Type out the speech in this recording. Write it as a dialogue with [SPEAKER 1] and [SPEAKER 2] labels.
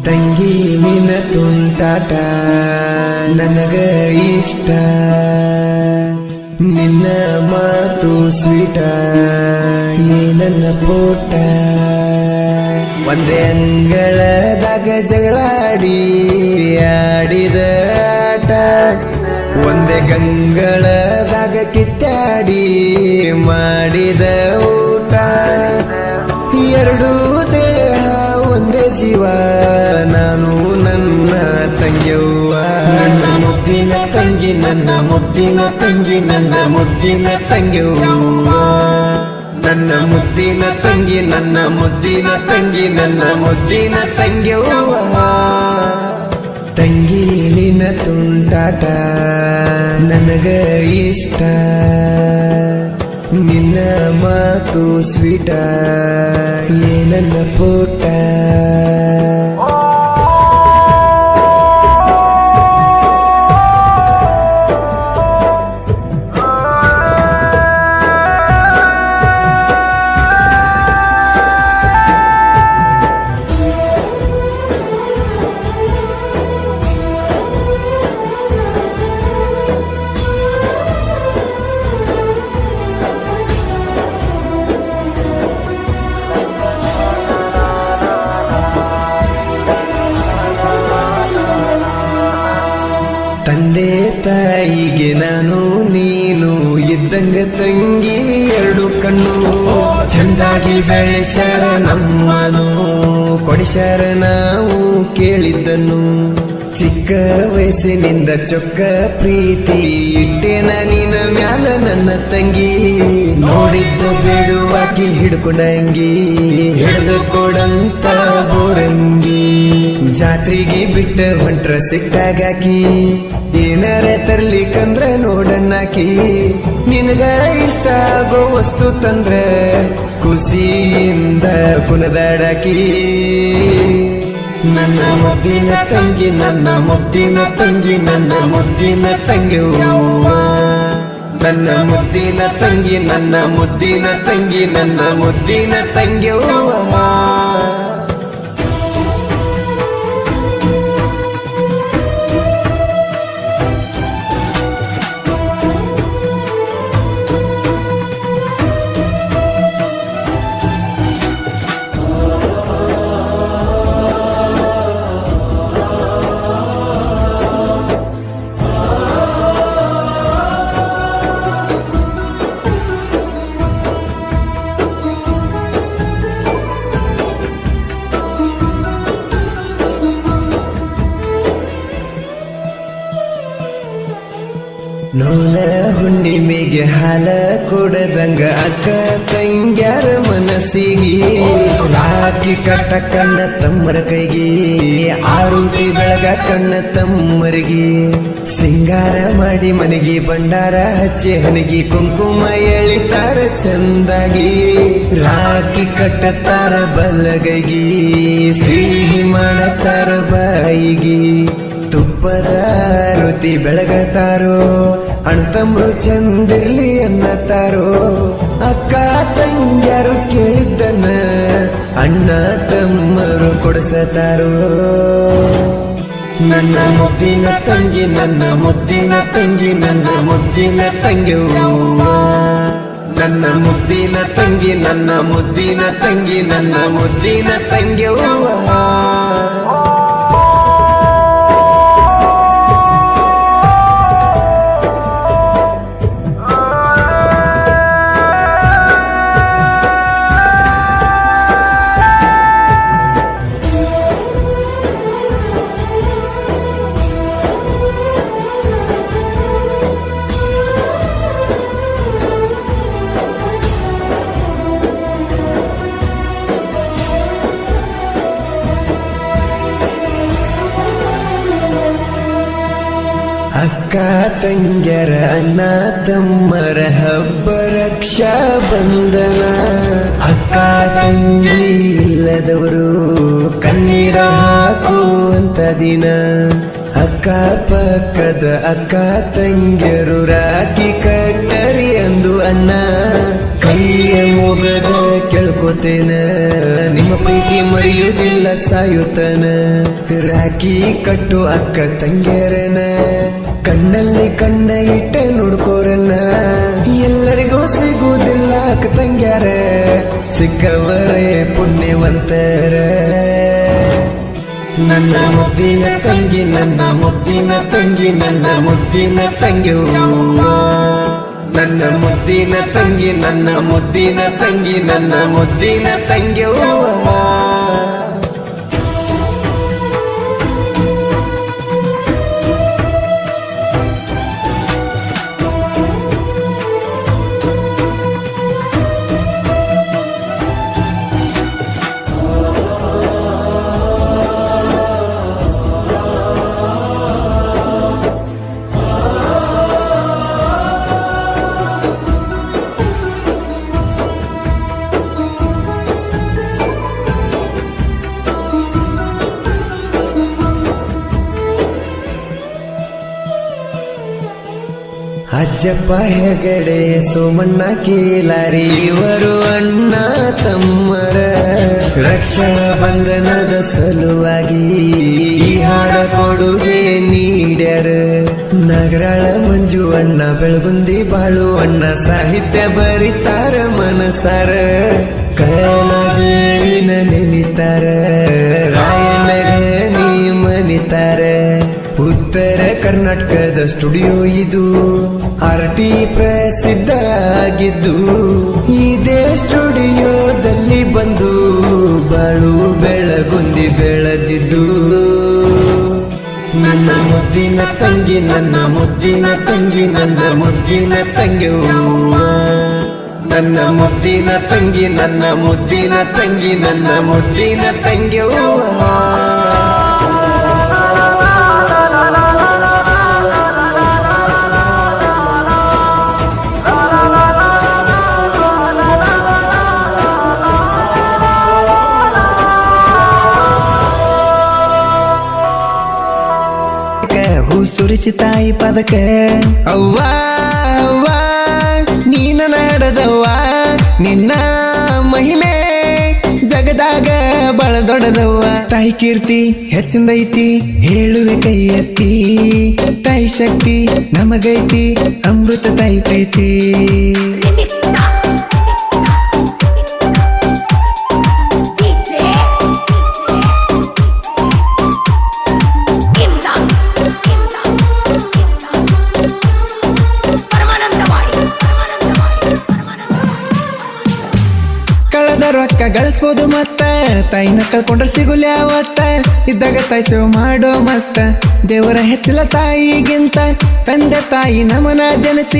[SPEAKER 1] ತಂಗಿ ನಿನ್ನ ತುಂಟಾಟ ನನಗ ಇಷ್ಟ, ನಿನ್ನ ಮಾತು ಸ್ವೀಟ ಏನನ್ನ ಪೋಟ. ಒಂದೇ ಅಂಗಳದಾಗ ಜಗಳಾಡಿ ಆಡಿದ ಆಟ, ಒಂದೇ ಗಂಗಳದಾಗ ಕಿತ್ತಾಡಿ ಮಾಡಿದ ಊಟ. ಎರಡೂ ದೇಹ ಒಂದೇ ಜೀವ, ನಾನು ನನ್ನ ತಂಗಿಯವ್ವ. ನನ್ನ ಮುದ್ದಿನ ತಂಗಿ, ನನ್ನ ಮುದ್ದಿನ ತಂಗಿ, ನನ್ನ ಮುದ್ದಿನ ತಂಗಿಯವ್ವ. ನನ್ನ ಮುದ್ದಿನ ತಂಗಿ, ನನ್ನ ಮುದ್ದಿನ ತಂಗಿ, ನನ್ನ ಮುದ್ದಿನ ತಂಗಿಯವ್ವ. ತಂಗಿ ನಿನ್ನ ತುಂಟಾಟ ನನಗ ಇಷ್ಟ, ನಿನ್ನ ಮಾತು ಸ್ವೀಟ ಏನನ್ನ ಪೋಟ. ತಂದೆ ತಾಯಿಗೆ ನಾನು ನೀನು ಇದ್ದಂಗ ತಂಗಿ, ಎರಡು ಕಣ್ಣು ಚಂದಾಗಿ ಬೆಳೆಸ್ಯಾರ ನಮ್ಮನು, ಕೊಡಿಸ್ಯಾರ ನಾವು ಕೇಳಿದ್ದನ್ನು. ಚಿಕ್ಕ ವಯಸ್ಸಿನಿಂದ ಚೊಕ್ಕ ಪ್ರೀತಿ ಇಟ್ಟೇನ ನಿನ್ನ ಮ್ಯಾಲ ನನ್ನ ತಂಗಿ. ನೋಡಿದ್ದ ಬೇಡುವಾಕಿ ಹಿಡ್ಕೊಂಡಂಗಿ, ಹಿಡ್ದು ಕೊಡಂತ ಬೋರಂಗಿ. ಜಾತ್ರೆಗೆ ಬಿಟ್ಟ ಹೊಂಟ್ರ ಸಿಟ್ಟಾಗಾಕಿ, ಏನಾರ ತರ್ಲಿಕ್ಕಂದ್ರ ನೋಡನ್ನಾಕಿ. ನಿನಗ ಇಷ್ಟ ಆಗೋ ವಸ್ತು ತಂದ್ರ ಖುಷಿಯಿಂದ ಕುಣದಾಡಾಕಿ. ನನ್ನ ಮುದ್ದಿನ ತಂಗಿ, ನನ್ನ ಮುದ್ದಿನ ತಂಗಿ, ನನ್ನ ಮುದ್ದಿನ ತಂಗಿಯವ್ವ. ನನ್ನ ಮುದ್ದಿನ ತಂಗಿ, ನನ್ನ ಮುದ್ದಿನ ತಂಗಿ, ನನ್ನ ಮುದ್ದಿನ ತಂಗಿಯವ್ವ. ನೋಲ ಹುಣ್ಣಿಮೆಗೆ ಹಾಲ ಕೊಡದಂಗ ಅಕ್ಕ ತಂಗ್ಯಾರ ಮನಸ್ಸಿಗೆ, ರಾಖಿ ಕಟ್ಟ ಕಣ್ಣ ತಮ್ಮರ ಕೈಗೆ, ಆರುತಿ ಬೆಳಗ ಕಣ್ಣ ತಮ್ಮರಿಗೆ. ಸಿಂಗಾರ ಮಾಡಿ ಮನೆಗೆ ಬಂಡಾರ ಹಚ್ಚಿ ಹನಿಗೆ ಕುಂಕುಮ ಎಳಿತಾರ ಚಂದಾಗಿ. ರಾಖಿ ಕಟ್ಟತಾರ ಬಲಗೈಗಿ, ಸಿಹಿ ಮಾಡತಾರ ಬಾಯಿಗೆ. ತುಪ್ಪದ ರುತಿ ಬೆಳಗತಾರೋ, ಅಣ್ತಮ್ರು ಚಂದಿರ್ಲಿ ಅನ್ನತಾರೋ. ಅಕ್ಕ ತಂಗ್ಯಾರು ಕೇಳಿದ್ದನ್ನ ಅಣ್ಣ ತಮ್ಮರು ಕೊಡಿಸತಾರೋ. ನನ್ನ ಮುದ್ದಿನ ತಂಗಿ, ನನ್ನ ಮುದ್ದಿನ ತಂಗಿ, ನನ್ನ ಮುದ್ದಿನ ತಂಗಿಯವ್ವ. ನನ್ನ ಮುದ್ದಿನ ತಂಗಿ, ನನ್ನ ಮುದ್ದಿನ ತಂಗಿ, ನನ್ನ ಮುದ್ದಿನ ತಂಗಿಯವ್ವ. ಅಕ್ಕ ತಂಗ್ಯರ ಅಣ್ಣ ತಮ್ಮರ ಹಬ್ಬ ರಕ್ಷಾ ಬಂಧನ. ಅಕ್ಕ ತಂಗಿ ಇಲ್ಲದವರು ಕಣ್ಣೀರ ಹಾಕುವಂತ ದಿನ. ಅಕ್ಕ ಪಕ್ಕದ ಅಕ್ಕ ತಂಗ್ಯರು ರಾಖಿ ಕಟ್ಟರಿ ಅಂದು ಅಣ್ಣ ಕೈಯ ಮುಗದ ಕೇಳ್ಕೋತೇನ ನಿಮ್ಮ ಪ್ರೀತಿ ಮರೆಯುವುದಿಲ್ಲ ಸಾಯುತ್ತನ ರಾಖಿ ಕಟ್ಟು ಅಕ್ಕ ತಂಗ್ಯಾರನ ಕಣ್ಣಲ್ಲಿ ಕಣ್ಣ ಇಟ್ಟ ನೋಡ್ಕೋರನ್ನ ಎಲ್ಲರಿಗೂ ಸಿಗುವುದಿಲ್ಲ ಅಕ್ಕ ತಂಗ್ಯಾರ ಸಿಕ್ಕವರೇ ಪುಣ್ಯವಂತರ ನನ್ನ ಮುದ್ದಿನ ತಂಗಿ ನನ್ನ ಮುದ್ದಿನ ತಂಗಿ ನನ್ನ ಮುದ್ದಿನ ತಂಗಿ ನನ್ನ ಮುದ್ದಿನ ತಂಗಿ ನನ್ನ ಮುದ್ದಿನ ತಂಗಿ ನನ್ನ ಮುದ್ದಿನ ತಂಗಿ ಅಜ್ಜಪ್ಪ ಹೆಗಡೆ ಸೋಮಣ್ಣ ಕೀಲಾರಿ ಇವರು ಅಣ್ಣ ತಮ್ಮರ ರಕ್ಷಾ ಬಂಧನದ ಸಲುವಾಗಿ ಈ ಹಾಡ ಕೊಡುಗೆ ನೀಡ್ಯಾರ ನಗರಾಳ ಮಂಜು ಅಣ್ಣ ಬೆಳಗುಂದಿ ಬಾಳು ಅಣ್ಣ ಸಾಹಿತ್ಯ ಬರಿತಾರ ಮನಸಾರ ಕಲಾದೇವಿನ ನೆನಿತಾರ ರಾಯಣ್ಣಗ ನೀ ಮನಿತಾರ ಉತ್ತರ ಕರ್ನಾಟಕದ ಸ್ಟುಡಿಯೋ ಇದು RT ಪ್ರಸಿದ್ಧ ಆಗಿದ್ದು ಇದೇ ಸ್ಟುಡಿಯೋದಲ್ಲಿ ಬಂದು ಬಾಳು ಬೆಳಗುಂದಿ ಬೆಳೆದಿದ್ದು ನನ್ನ ಮುದ್ದಿನ ತಂಗಿ ನನ್ನ ಮುದ್ದಿನ ತಂಗಿ ನನ್ನ ಮುದ್ದಿನ ತಂಗಿ ನನ್ನ ಮುದ್ದಿನ ತಂಗಿ ನನ್ನ ಮುದ್ದಿನ ತಂಗಿ ನನ್ನ ಮುದ್ದಿನ ತಂಗಿ ಹೂ ಸುರಿಸಿ ತಾಯಿ ಪದಕ ಅವ್ವ ಅವ್ವ ನೀನ ನಡೆದವ್ವ ನಿನ್ನ ಮಹಿಮೆ ಜಗದಾಗ ಬಳ ದೊಡ್ಡದವ್ವ ತಾಯಿ ಕೀರ್ತಿ ಹೆಚ್ಚಿಂದೈತಿ ಹೇಳುವೆ ಕೈ ಎತ್ತಿ ತಾಯಿ ಶಕ್ತಿ ನಮಗೈತಿ ಅಮೃತ ತಾಯಿ ಪ್ರೀತಿ ರೊಕ್ಕ ಗಳಿಸ್ಬೋದು ಮತ್ತ ತಾಯಿನ ಕಳ್ಕೊಂಡ್ರೆ ಸಿಗುಲ್ಲ ಯಾವತ್ತ ಇದ್ದಾಗ ತಾಯಿ ಸೇವೆ ಮಾಡೋ ಮಸ್ತ ದೇವರ ಹೆಚ್ಚಿಲ್ಲ ತಾಯಿಗಿಂತ ತಂದೆ ತಾಯಿ ನಮನ ಜನಿಸಿ